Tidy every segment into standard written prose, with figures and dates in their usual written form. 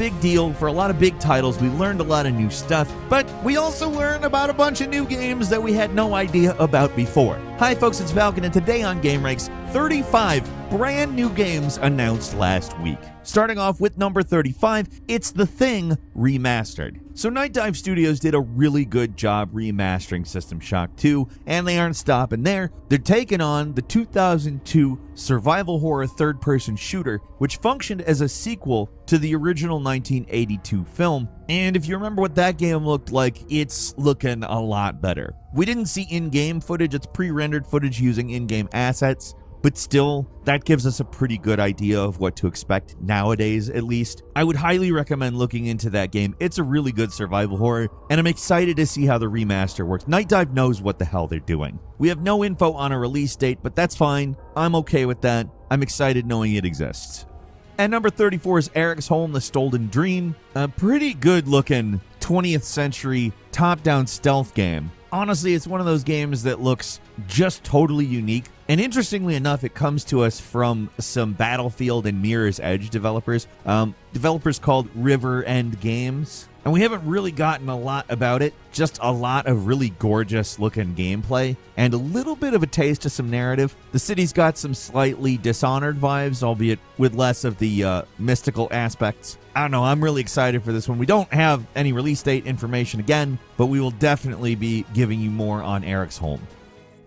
big deal for a lot of big titles. We learned a lot of new stuff, but we also learned about a bunch of new games that we had no idea about before. Hi folks, it's Falcon, and today on GameRank's 35 brand new games announced last week. Starting off with number 35, it's The Thing Remastered. So Night Dive Studios did a really good job remastering System Shock 2, and they aren't stopping there. They're taking on the 2002 survival horror third-person shooter, which functioned as a sequel to the original 1982 film. And if you remember what that game looked like, it's looking a lot better. We didn't see in-game footage, it's pre-rendered footage using in-game assets. But still, that gives us a pretty good idea of what to expect nowadays, at least. I would highly recommend looking into that game. It's a really good survival horror, and I'm excited to see how the remaster works. Night Dive knows what the hell they're doing. We have no info on a release date, but that's fine. I'm okay with that. I'm excited knowing it exists. And number 34 is Eric's Home, The Stolen Dream. A pretty good-looking 20th century top-down stealth game. Honestly, it's one of those games that looks just totally unique. And interestingly enough, it comes to us from some Battlefield and Mirror's Edge developers. Developers called River End Games. And we haven't really gotten a lot about it. Just a lot of really gorgeous looking gameplay and a little bit of a taste of some narrative. The city's got some slightly Dishonored vibes, albeit with less of the mystical aspects. I don't know, I'm really excited for this one. We don't have any release date information again, but we will definitely be giving you more on Eric's Home.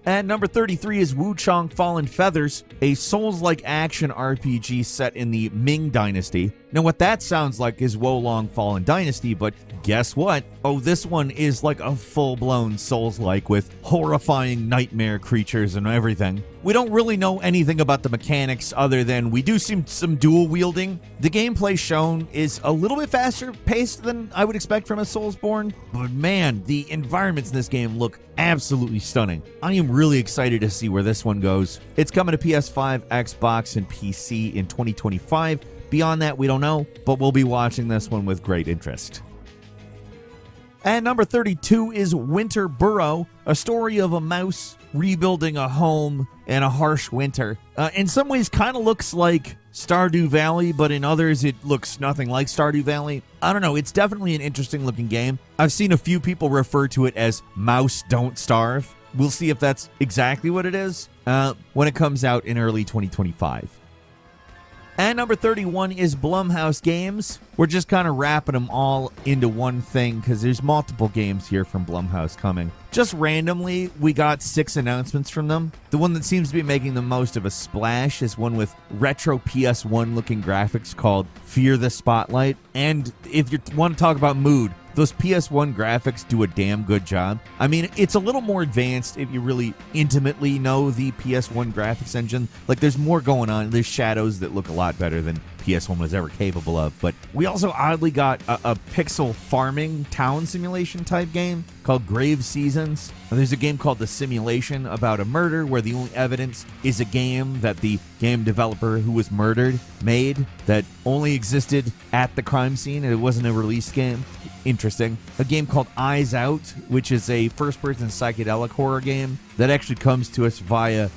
And number 33 is Wuchang Fallen Feathers, a Souls-like action RPG set in the Ming Dynasty. Now what that sounds like is Wolong Fallen Dynasty, but guess what? Oh, this one is like a full-blown Souls-like with horrifying nightmare creatures and everything. We don't really know anything about the mechanics other than we do see some dual wielding. The gameplay shown is a little bit faster paced than I would expect from a Soulsborne, but man, the environments in this game look absolutely stunning. I am really excited to see where this one goes. It's coming to PS5, Xbox, and PC in 2025. Beyond that, we don't know, but we'll be watching this one with great interest. And number 32 is Winter Burrow, a story of a mouse rebuilding a home in a harsh winter. In some ways, kind of looks like Stardew Valley, but in others, it looks nothing like Stardew Valley. I don't know, it's definitely an interesting looking game. I've seen a few people refer to it as Mouse Don't Starve. We'll see if that's exactly what it is when it comes out in early 2025. And number 31 is Blumhouse Games. We're just kind of wrapping them all into one thing because there's multiple games here from Blumhouse coming. Just randomly, we got 6 announcements from them. The one that seems to be making the most of a splash is one with retro PS1 looking graphics called Fear the Spotlight. And if you want to talk about mood, those PS1 graphics do a damn good job. I mean, it's a little more advanced if you really intimately know the PS1 graphics engine. Like, there's more going on. There's shadows that look a lot better than PS1 was ever capable of. But we also oddly got a pixel farming town simulation type game called Grave Seasons. And there's a game called The Simulation about a murder where the only evidence is a game that the game developer who was murdered made that only existed at the crime scene and it wasn't a release game. Interesting. A game called Eyes Out, which is a first-person psychedelic horror game that actually comes to us via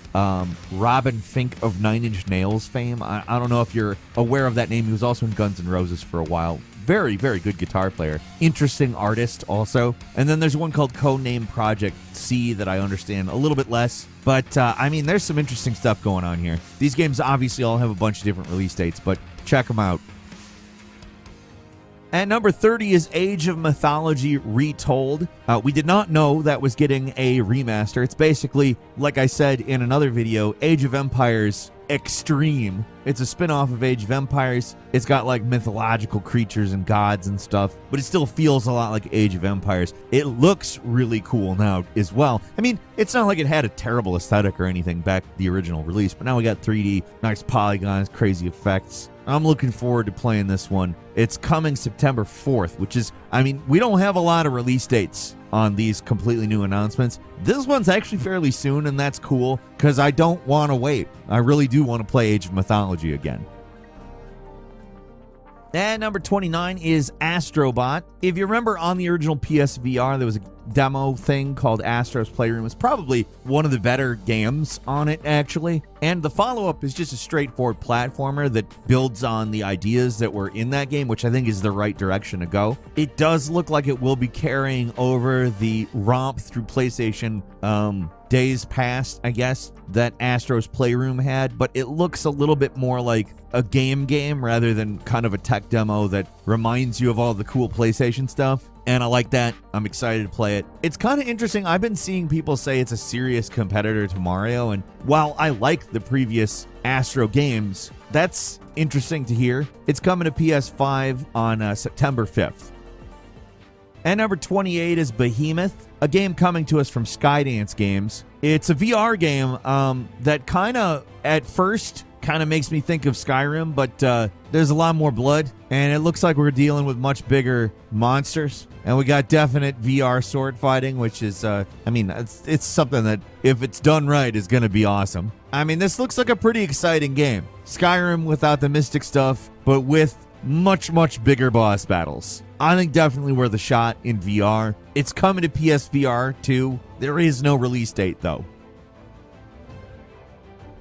Robin Fink of Nine Inch Nails fame. I don't know if you're aware of that name. He was also in Guns N' Roses for a while. Very, very good guitar player. Interesting artist also. And then there's one called Codename Project C that I understand a little bit less. But, I mean, there's some interesting stuff going on here. These games obviously all have a bunch of different release dates, but check them out. And number 30 is Age of Mythology Retold. We did not know that was getting a remaster. It's basically, like I said in another video, Age of Empires Extreme. It's a spin-off of Age of Empires. It's got like mythological creatures and gods and stuff, but it still feels a lot like Age of Empires. It looks really cool now as well. I mean, it's not like it had a terrible aesthetic or anything back at the original release, but now we got 3D, nice polygons, crazy effects. I'm looking forward to playing this one. It's coming September 4th, which is, I mean, we don't have a lot of release dates on these completely new announcements. This one's actually fairly soon, and that's cool, because I don't want to wait. I really do want to play Age of Mythology again. And number 29 is Astrobot. If you remember on the original PSVR, there was a demo thing called Astro's Playroom is probably one of the better games on it, actually. And the follow-up is just a straightforward platformer that builds on the ideas that were in that game, which I think is the right direction to go. It does look like it will be carrying over the romp through PlayStation days past, I guess, that Astro's Playroom had, but it looks a little bit more like a game rather than kind of a tech demo that reminds you of all the cool PlayStation stuff. And I like that. I'm excited to play it. It's kind of interesting. I've been seeing people say it's a serious competitor to Mario, and while I like the previous Astro games, that's interesting to hear. It's coming to PS5 on September 5th. And number 28 is Behemoth, a game coming to us from Skydance Games. It's a VR game that kind of, at first, kind of makes me think of Skyrim, but there's a lot more blood, and it looks like we're dealing with much bigger monsters. And we got definite VR sword fighting, which is, it's something that, if it's done right, is going to be awesome. I mean, this looks like a pretty exciting game. Skyrim without the mystic stuff, but with much bigger boss battles. I think definitely worth a shot in VR. It's coming to PSVR too. There is no release date though.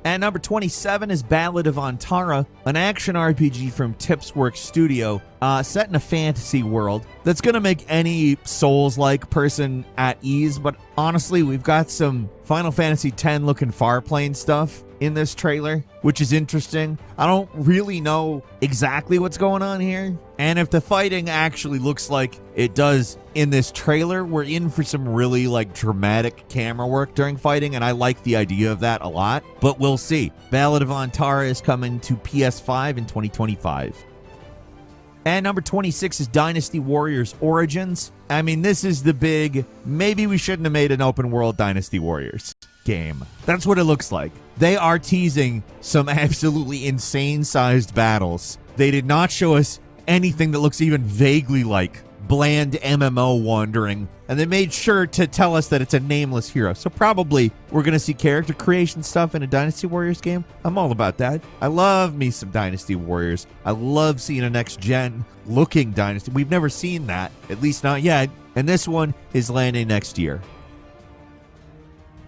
And number 27 is Ballad of Antara, an action RPG from Tipsworks Studio, set in a fantasy world that's going to make any Souls-like person at ease. But honestly, we've got some Final Fantasy X looking Farplane stuff in this trailer, which is interesting. I don't really know exactly what's going on here. And if the fighting actually looks like it does in this trailer, we're in for some really dramatic camera work during fighting, and I like the idea of that a lot, but we'll see. Ballad of Antara is coming to PS5 in 2025. And number 26 is Dynasty Warriors Origins. I mean, this is the big, maybe we shouldn't have made an open world Dynasty Warriors game. That's what it looks like. They are teasing some absolutely insane sized battles. They did not show us anything that looks even vaguely like bland MMO wandering, and they made sure to tell us that it's a nameless hero. So probably we're going to see character creation stuff in a Dynasty Warriors game. I'm all about that. I love me some Dynasty Warriors. I love seeing a next-gen looking Dynasty. We've never seen that, at least not yet, and this one is landing next year.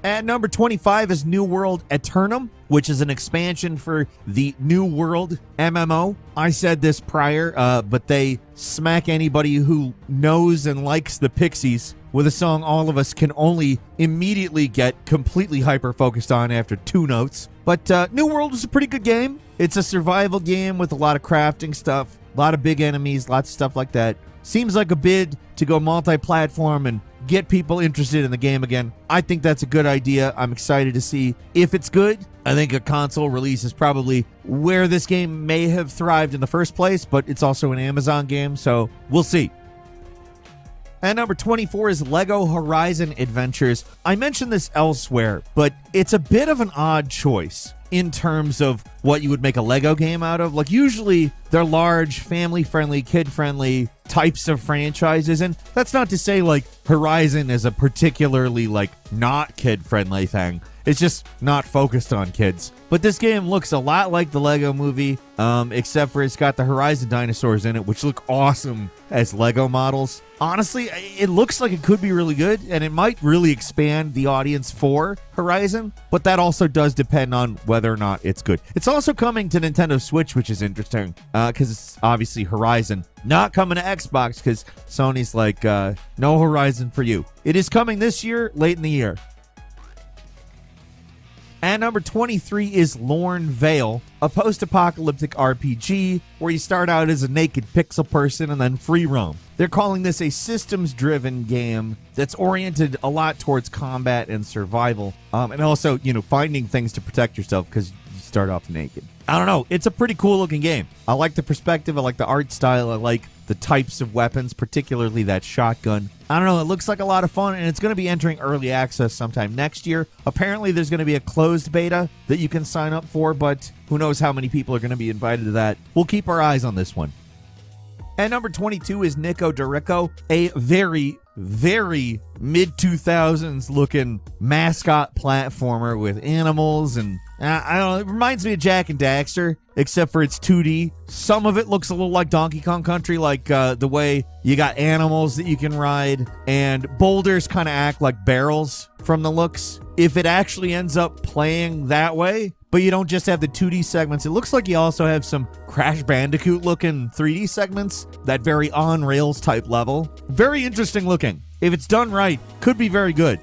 At number 25 is New World Eternum, which is an expansion for the New World MMO. I said this prior, but they smack anybody who knows and likes the Pixies with a song all of us can only immediately get completely hyper-focused on after 2 notes. But New World is a pretty good game. It's a survival game with a lot of crafting stuff, a lot of big enemies, lots of stuff like that. Seems like a bid to go multi-platform and get people interested in the game again. I think that's a good idea. I'm excited to see if it's good. I think a console release is probably where this game may have thrived in the first place, but it's also an Amazon game, so we'll see. And number 24 is Lego Horizon Adventures. I mentioned this elsewhere, but it's a bit of an odd choice in terms of what you would make a Lego game out of. Usually they're large, family-friendly, kid-friendly types of franchises, and that's not to say Horizon is a particularly not kid-friendly thing. It's just not focused on kids. But this game looks a lot like the Lego movie, except for it's got the Horizon dinosaurs in it, which look awesome as Lego models. Honestly, it looks like it could be really good, and it might really expand the audience for Horizon, but that also does depend on whether or not it's good. It's also coming to Nintendo Switch, which is interesting, because it's obviously Horizon. Not coming to Xbox, because Sony's no Horizon for you. It is coming this year, late in the year. And number 23 is Lorne Vale, a post-apocalyptic RPG where you start out as a naked pixel person and then free roam. They're calling this a systems-driven game that's oriented a lot towards combat and survival, and also, finding things to protect yourself because you start off naked. I don't know. It's a pretty cool-looking game. I like the perspective. I like the art style. I like the types of weapons, particularly that shotgun. I don't know. It looks like a lot of fun, and it's going to be entering early access sometime next year. Apparently, there's going to be a closed beta that you can sign up for, but who knows how many people are going to be invited to that. We'll keep our eyes on this one. And number 22 is Nico Dorico, a very mid-2000s looking mascot platformer with animals and I don't know, it reminds me of Jak and Daxter, except for it's 2D. Some of it looks a little like Donkey Kong Country, like the way you got animals that you can ride, and boulders kind of act like barrels from the looks. If it actually ends up playing that way, but you don't just have the 2D segments, it looks like you also have some Crash Bandicoot looking 3D segments, that very on-rails type level. Very interesting looking. If it's done right, could be very good.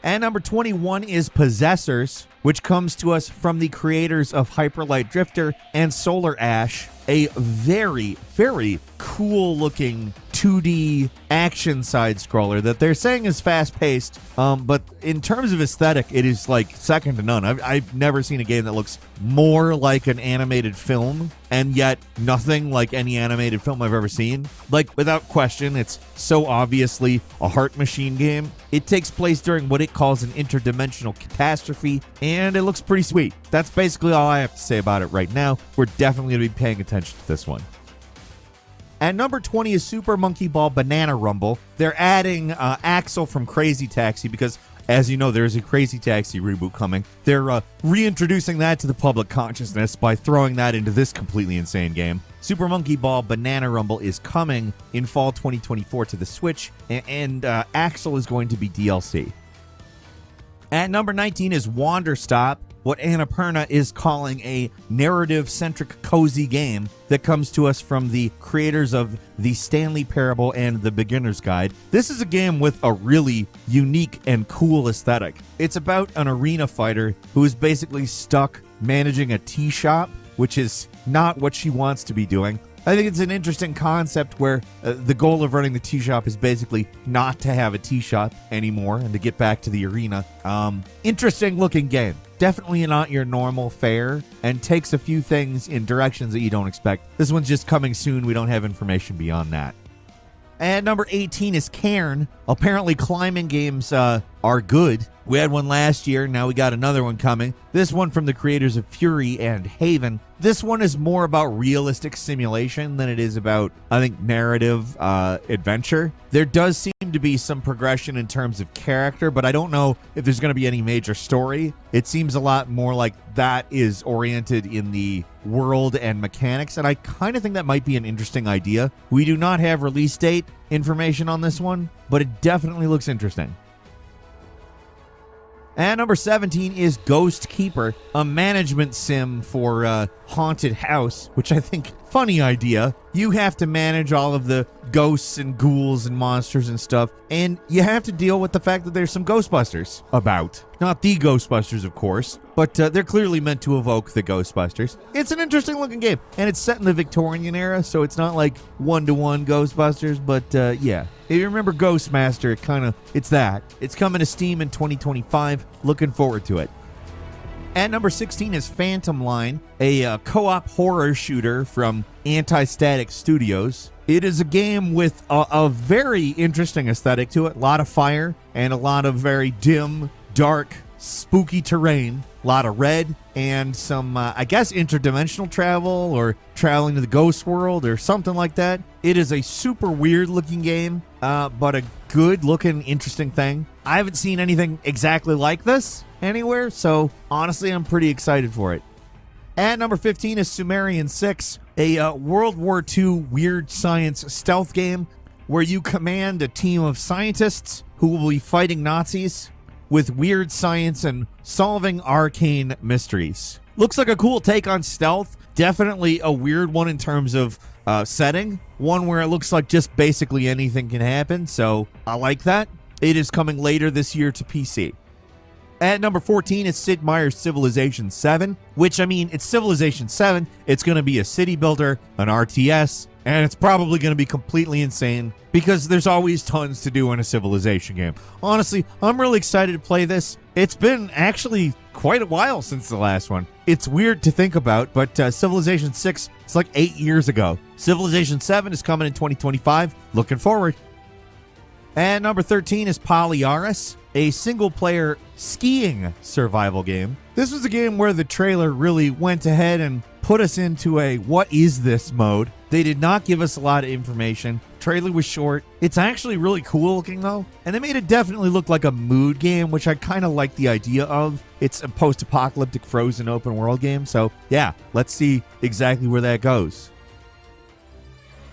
And number 21 is Possessors, which comes to us from the creators of Hyper Light Drifter and Solar Ash, a very, very cool looking 2D action side scroller that they're saying is fast paced, but in terms of aesthetic, it is like second to none. I've never seen a game that looks more like an animated film, and yet nothing like any animated film I've ever seen. Like, without question, it's so obviously a Heart Machine game. It takes place during what it calls an interdimensional catastrophe, and it looks pretty sweet. That's basically all I have to say about it right now. We're definitely going to be paying attention to this one. At number 20 is Super Monkey Ball Banana Rumble. They're adding Axel from Crazy Taxi because, as you know, there's a Crazy Taxi reboot coming. They're reintroducing that to the public consciousness by throwing that into this completely insane game. Super Monkey Ball Banana Rumble is coming in fall 2024 to the Switch, and Axel is going to be DLC. At number 19 is Wander Stop, what Annapurna is calling a narrative-centric cozy game that comes to us from the creators of the Stanley Parable and the Beginner's Guide. This is a game with a really unique and cool aesthetic. It's about an arena fighter who is basically stuck managing a tea shop, which is not what she wants to be doing. I think it's an interesting concept where the goal of running the tea shop is basically not to have a tea shop anymore and to get back to the arena. Interesting looking game. Definitely not your normal fare and takes a few things in directions that you don't expect. This one's just coming soon. We don't have information beyond that. And number 18 is Cairn. Apparently climbing games are good. We had one last year. Now we got another one coming. This one from the creators of Fury and Haven. This one is more about realistic simulation than it is about, I think, narrative adventure. There does seem to be some progression in terms of character, but I don't know if there's going to be any major story. It seems a lot more like that is oriented in the world and mechanics, and I kind of think that might be an interesting idea. We do not have release date information on this one, but it definitely looks interesting. And number 17 is Ghost Keeper, a management sim for haunted house, which I think, funny idea. You have to manage all of the ghosts and ghouls and monsters and stuff, and you have to deal with the fact that there's some Ghostbusters about. Not the Ghostbusters, of course, but they're clearly meant to evoke the Ghostbusters. It's an interesting looking game, and it's set in the Victorian era, so it's not like one-to-one Ghostbusters, but yeah. If you remember Ghostmaster, it's that. It's coming to Steam in 2025. Looking forward to it. At number 16 is Phantom Line, a co-op horror shooter from Anti-Static Studios. It is a game with a very interesting aesthetic to it. A lot of fire and a lot of very dim, dark, spooky terrain. A lot of red and some, I guess, interdimensional travel or traveling to the ghost world or something like that. It is a super weird looking game, but a good looking, interesting thing. I haven't seen anything exactly like this anywhere, so honestly, I'm pretty excited for it. At number 15 is Sumerian 6, a World War II weird science stealth game where you command a team of scientists who will be fighting Nazis with weird science and solving arcane mysteries. Looks like a cool take on stealth. Definitely a weird one in terms of setting. One where it looks like just basically anything can happen, so I like that. It is coming later this year to PC. At number 14 is Sid Meier's Civilization 7, which, I mean, it's Civilization 7. It's going to be a city builder, an RTS, and it's probably going to be completely insane because there's always tons to do in a Civilization game. Honestly, I'm really excited to play this. It's been actually quite a while since the last one. It's weird to think about, but Civilization 6 is like 8 years ago. Civilization 7 is coming in 2025. Looking forward. And number 13 is Polyaris, a single-player skiing survival game. This was a game where the trailer really went ahead and put us into a what is this mode. They did not give us a lot of information. Trailer was short. It's actually really cool looking though, and they made it definitely look like a mood game, which I kind of like the idea of. It's a post-apocalyptic frozen open world game, so yeah, let's see exactly where that goes.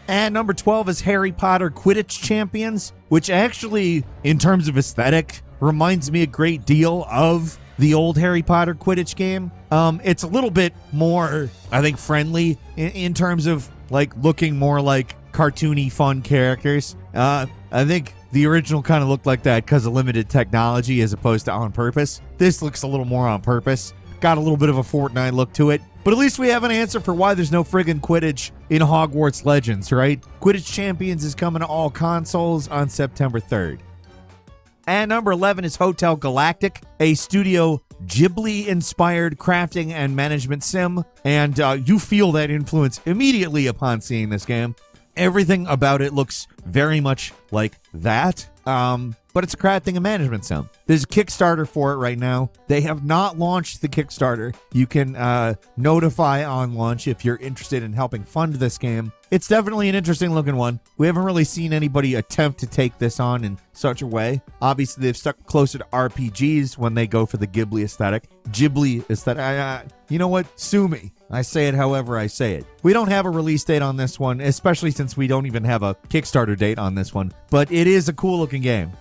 And number 12 is Harry Potter Quidditch Champions, which actually, in terms of aesthetic, reminds me a great deal of the old Harry Potter Quidditch game. It's a little bit more, I think, friendly in terms of like looking more like cartoony, fun characters. I think the original kind of looked like that because of limited technology as opposed to on purpose. This looks a little more on purpose. Got a little bit of a Fortnite look to it. But at least we have an answer for why there's no friggin' Quidditch in Hogwarts Legends, right? Quidditch Champions is coming to all consoles on September 3rd. And number 11 is Hotel Galactic, a Studio Ghibli-inspired crafting and management sim. And you feel that influence immediately upon seeing this game. Everything about it looks very much like that. But it's a crafting and management sim. There's a Kickstarter for it right now. They have not launched the Kickstarter. You can notify on launch if you're interested in helping fund this game. It's definitely an interesting looking one. We haven't really seen anybody attempt to take this on in such a way. Obviously, they've stuck closer to RPGs when they go for the Ghibli aesthetic. Ghibli aesthetic. You know what? Sue me. I say it however I say it. We don't have a release date on this one, especially since we don't even have a Kickstarter date on this one. But it is a cool looking game.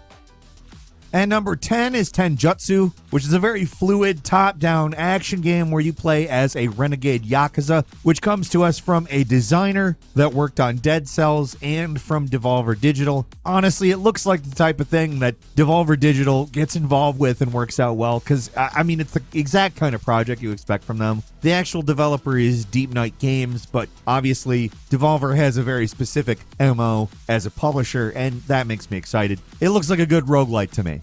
And number 10 is Tenjutsu, which is a very fluid top-down action game where you play as a renegade Yakuza, which comes to us from a designer that worked on Dead Cells and from Devolver Digital. Honestly, it looks like the type of thing that Devolver Digital gets involved with and works out well, because, I mean, it's the exact kind of project you expect from them. The actual developer is Deep Night Games, but obviously Devolver has a very specific MO as a publisher, and that makes me excited. It looks like a good roguelite to me.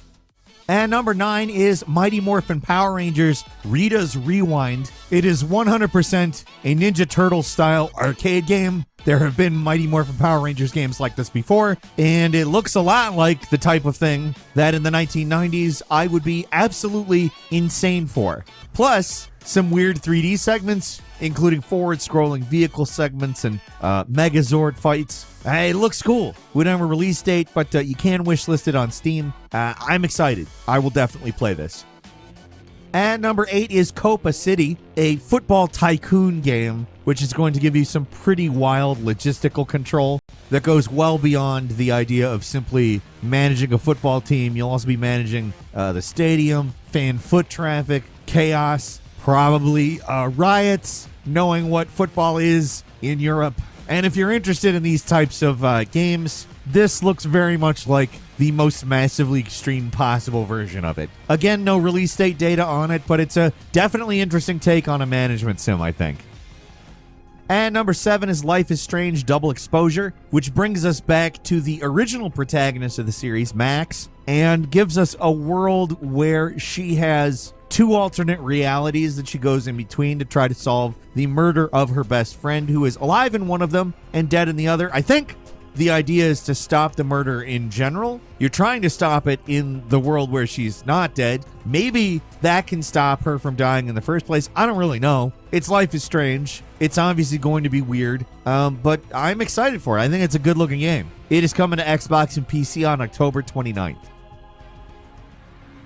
And number 9 is Mighty Morphin Power Rangers Rita's Rewind. It is 100% a Ninja Turtles style arcade game. There have been Mighty Morphin Power Rangers games like this before, and it looks a lot like the type of thing that in the 1990s I would be absolutely insane for. Plus, some weird 3D segments, including forward-scrolling vehicle segments and Megazord fights. It looks cool. We don't have a release date, but you can wishlist it on Steam. I'm excited. I will definitely play this. And number 8 is Copa City, a football tycoon game, which is going to give you some pretty wild logistical control that goes well beyond the idea of simply managing a football team. You'll also be managing the stadium, fan foot traffic, chaos, probably riots, knowing what football is in Europe. And if you're interested in these types of games, this looks very much like the most massively extreme possible version of it. Again, no release date data on it, but it's a definitely interesting take on a management sim, I think. And number 7 is Life is Strange Double Exposure, which brings us back to the original protagonist of the series, Max, and gives us a world where she has 2 alternate realities that she goes in between to try to solve the murder of her best friend, who is alive in one of them and dead in the other. I think the idea is to stop the murder in general. You're trying to stop it in the world where she's not dead. Maybe that can stop her from dying in the first place. I don't really know. It's Life is Strange. It's obviously going to be weird, but I'm excited for it. I think it's a good-looking game. It is coming to Xbox and PC on October 29th.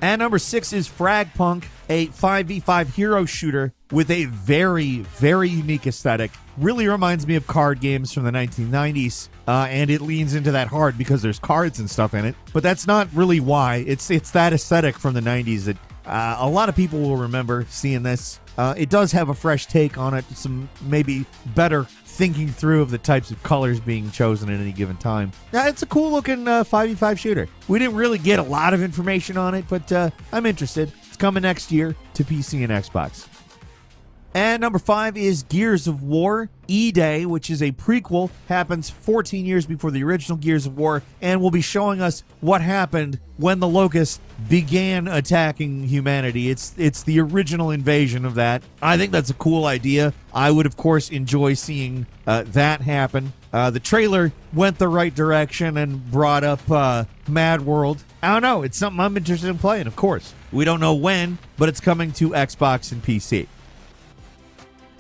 And number 6 is Fragpunk, a 5v5 hero shooter with a very, very unique aesthetic. Really reminds me of card games from the 1990s, and it leans into that hard because there's cards and stuff in it. But that's not really why. It's that aesthetic from the 90s that a lot of people will remember seeing this. It does have a fresh take on it, some maybe better thinking through of the types of colors being chosen at any given time. Yeah, it's a cool looking 5v5 shooter. We didn't really get a lot of information on it, but I'm interested. It's coming next year to PC and Xbox. And number 5 is Gears of War eday, which is a prequel, happens 14 years before the original Gears of War, and will be showing us what happened when the Locusts began attacking humanity. It's the original invasion of that. I think that's a cool idea. I would, of course, enjoy seeing that happen. The trailer went the right direction and brought up Mad World. I don't know. It's something I'm interested in playing, of course. We don't know when, but it's coming to Xbox and PC.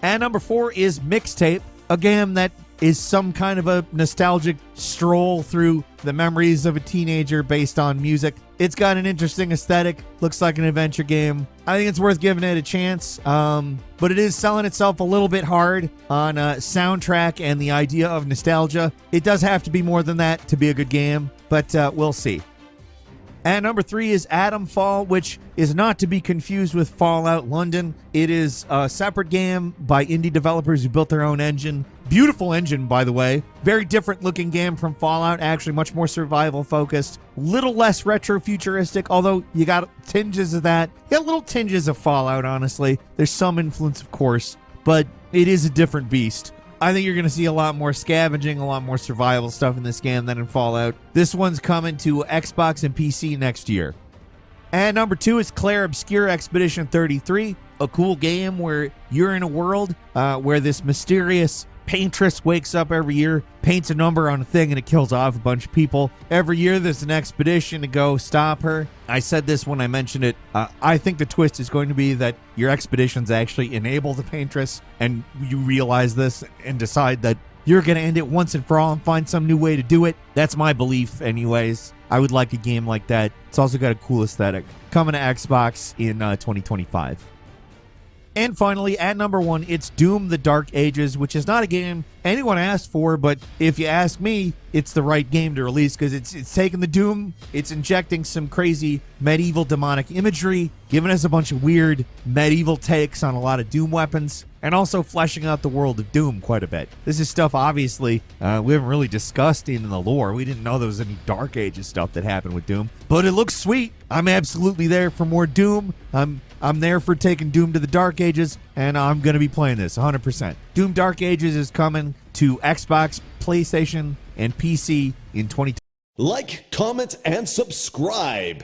And number 4 is Mixtape, a game that is some kind of a nostalgic stroll through the memories of a teenager based on music. It's got an interesting aesthetic, looks like an adventure game. I think it's worth giving it a chance, but it is selling itself a little bit hard on soundtrack and the idea of nostalgia. It does have to be more than that to be a good game, but we'll see. And number 3 is Atom Fall, which is not to be confused with Fallout London. It is a separate game by indie developers who built their own engine. Beautiful engine, by the way. Very different looking game from Fallout, actually much more survival focused. Little less retro futuristic, although you got tinges of that. You got little tinges of Fallout, honestly. There's some influence, of course, but it is a different beast. I think you're going to see a lot more scavenging, a lot more survival stuff in this game than in Fallout. This one's coming to Xbox and PC next year. And number 2 is Claire Obscure Expedition 33, a cool game where you're in a world where this mysterious paintress wakes up every year, paints a number on a thing, and it kills off a bunch of people. Every year there's an expedition to go stop her. I said this when I mentioned it. I think the twist is going to be that your expeditions actually enable the paintress, and you realize this and decide that you're going to end it once and for all and find some new way to do it. That's my belief anyways. I would like a game like that. It's also got a cool aesthetic. Coming to Xbox in 2025. And finally, at number 1, it's Doom: The Dark Ages, which is not a game anyone asked for, but if you ask me, it's the right game to release because it's taking the Doom, it's injecting some crazy medieval demonic imagery, giving us a bunch of weird medieval takes on a lot of Doom weapons, and also fleshing out the world of Doom quite a bit. This is stuff, obviously, we haven't really discussed in the lore. We didn't know there was any Dark Ages stuff that happened with Doom, but it looks sweet. I'm absolutely there for more Doom. I'm there for taking Doom to the Dark Ages, and I'm going to be playing this 100%. Doom Dark Ages is coming to Xbox, PlayStation, and PC in 2020. Like, comment, and subscribe.